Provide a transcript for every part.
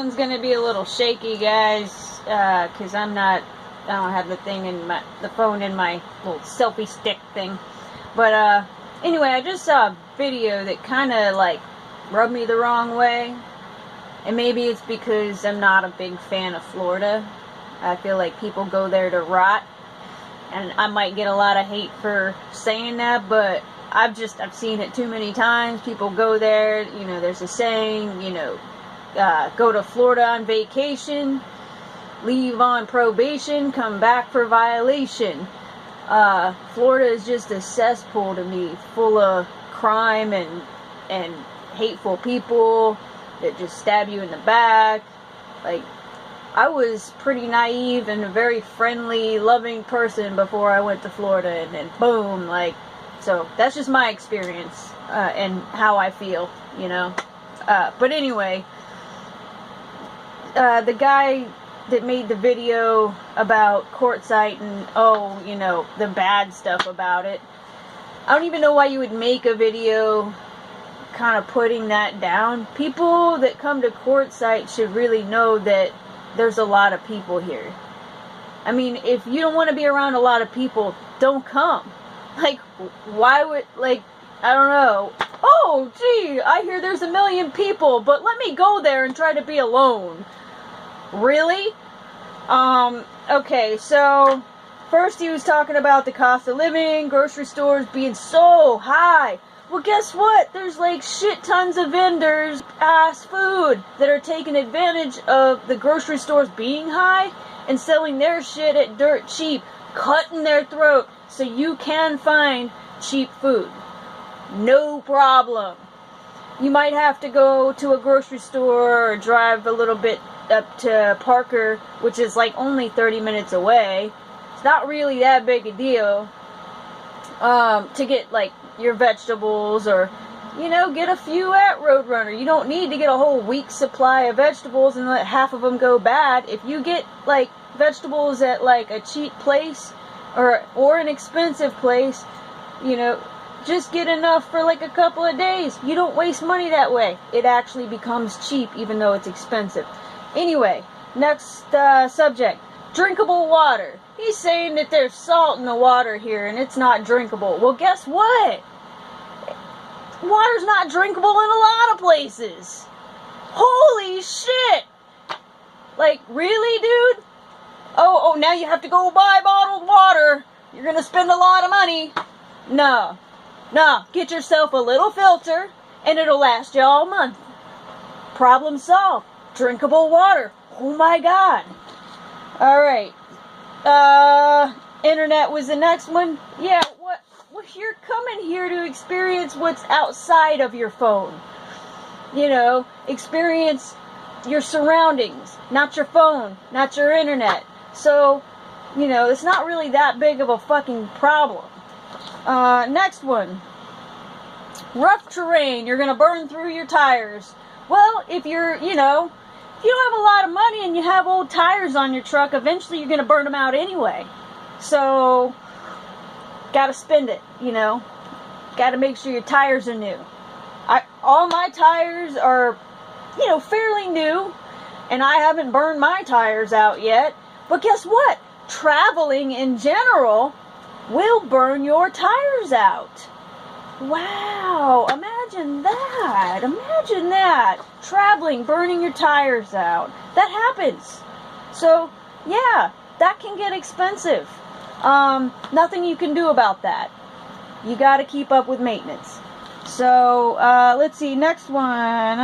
one's gonna be a little shaky, guys, because I don't have the thing in the phone in my little selfie stick thing. But, anyway, I just saw a video that kind of, like, rubbed me the wrong way. And maybe it's because I'm not a big fan of Florida. I feel like people go there to rot. And I might get a lot of hate for saying that, but I've seen it too many times. People go there, you know, there's a saying, you know, go to Florida on vacation, leave on probation, come back for violation. Florida is just a cesspool to me, full of crime and hateful people that just stab you in the back. Like, I was pretty naive and a very friendly, loving person before I went to Florida, and then boom, like, so that's just my experience, and how I feel, you know. But anyway, the guy that made the video about Quartzsite and, oh, you know, the bad stuff about it, I don't even know why you would make a video kind of putting that down. People that come to Quartzsite should really know that there's a lot of people here. I mean, if you don't want to be around a lot of people, don't come. Like, why would, like, I don't know. Oh, gee, I hear there's 1 million people, but let me go there and try to be alone. Really? Okay, so first he was talking about the cost of living, grocery stores being so high. Well, guess what? There's like shit tons of vendors, fast food, that are taking advantage of the grocery stores being high and selling their shit at dirt cheap, cutting their throat so you can find cheap food. No problem. You might have to go to a grocery store or drive a little bit up to Parker, which is like only 30 minutes away. It's not really that big a deal, to get like your vegetables, or, you know, get a few at Roadrunner. You don't need to get a whole week's supply of vegetables and let half of them go bad. If you get like vegetables at like a cheap place or an expensive place, you know, just get enough for like a couple of days. You don't waste money that way. It actually becomes cheap even though it's expensive. Anyway, next subject. Drinkable water. He's saying that there's salt in the water here and it's not drinkable. Well, guess what? Water's not drinkable in a lot of places. Holy shit! Like, really, dude? Oh, now you have to go buy bottled water. You're gonna spend a lot of money. No, get yourself a little filter and it'll last you all month. Problem solved. Drinkable water. Oh my god. Alright. Internet was the next one. Yeah, what you're coming here to experience what's outside of your phone. You know, experience your surroundings, not your phone, not your internet. So, you know, it's not really that big of a fucking problem. Next one. Rough terrain. You're gonna burn through your tires. Well, if you're, you know, if you don't have a lot of money and you have old tires on your truck, eventually you're gonna burn them out anyway. So, gotta spend it, you know. Gotta make sure your tires are new. All my tires are, you know, fairly new, and I haven't burned my tires out yet. But guess what? Traveling in general will burn your tires out. Wow, imagine that. Imagine that. Traveling, burning your tires out. That happens. So, yeah, that can get expensive. Nothing you can do about that. You got to keep up with maintenance. So, let's see, next one.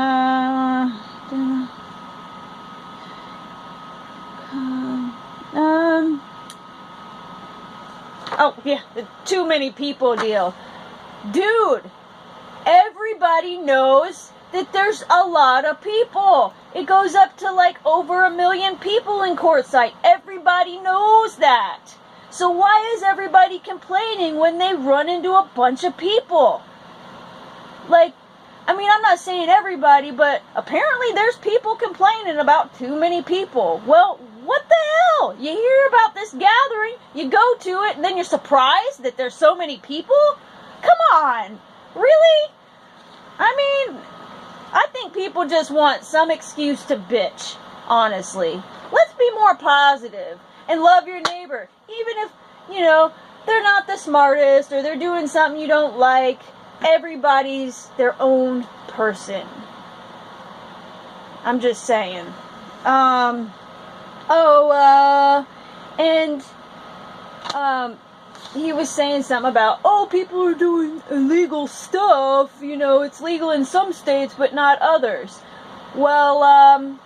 Oh, yeah, the too many people deal. Dude, everybody knows that there's a lot of people. It goes up to like over 1 million people in Quartzsite. Everybody knows that. So why is everybody complaining when they run into a bunch of people? Like, I mean, I'm not saying everybody, but apparently there's people complaining about too many people. Well, what the hell? You hear about this gathering, you go to it, and then you're surprised that there's so many people? Come on. Really? I mean, I think people just want some excuse to bitch, honestly. Let's be more positive and love your neighbor. Even if, they're not the smartest or they're doing something you don't like. Everybody's their own person. I'm just saying. He was saying something about, people are doing illegal stuff. It's legal in some states, but not others. Well,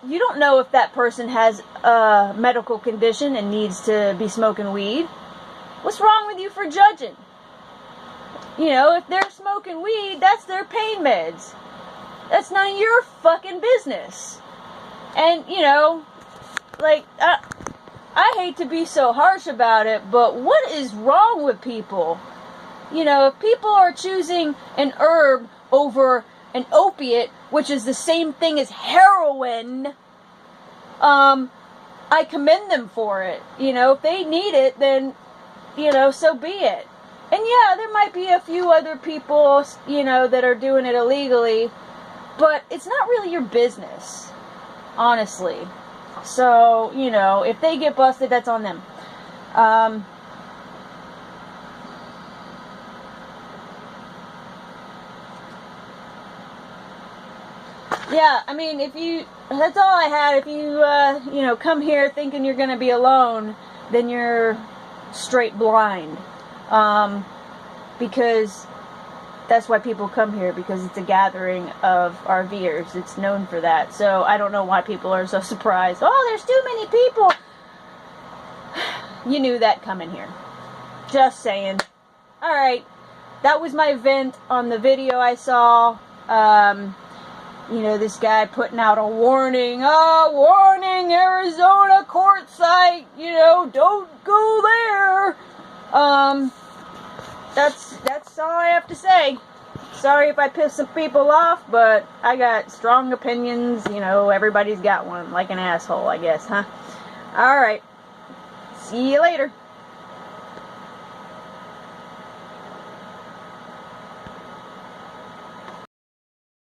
you don't know if that person has a medical condition and needs to be smoking weed. What's wrong with you for judging? If they're smoking weed, that's their pain meds. That's none of your fucking business. And, I hate to be so harsh about it, but what is wrong with people? If people are choosing an herb over an opiate, which is the same thing as heroin, I commend them for it. If they need it, then, so be it. And yeah, there might be a few other people, that are doing it illegally, but it's not really your business, honestly. So, if they get busted, that's on them. Yeah, I mean, that's all I had. If you, come here thinking you're going to be alone, then you're straight blind. Because that's why people come here, because it's a gathering of RVers. It's known for that. So I don't know why people are so surprised. Oh, there's too many people. You knew that coming here. Just saying. Alright. That was my vent on the video I saw. This guy putting out a warning. Warning, Arizona Quartzsite. Don't go there. That's all I have to say. Sorry if I pissed some people off, but I got strong opinions. Everybody's got one. Like an asshole, I guess, huh? Alright. See you later.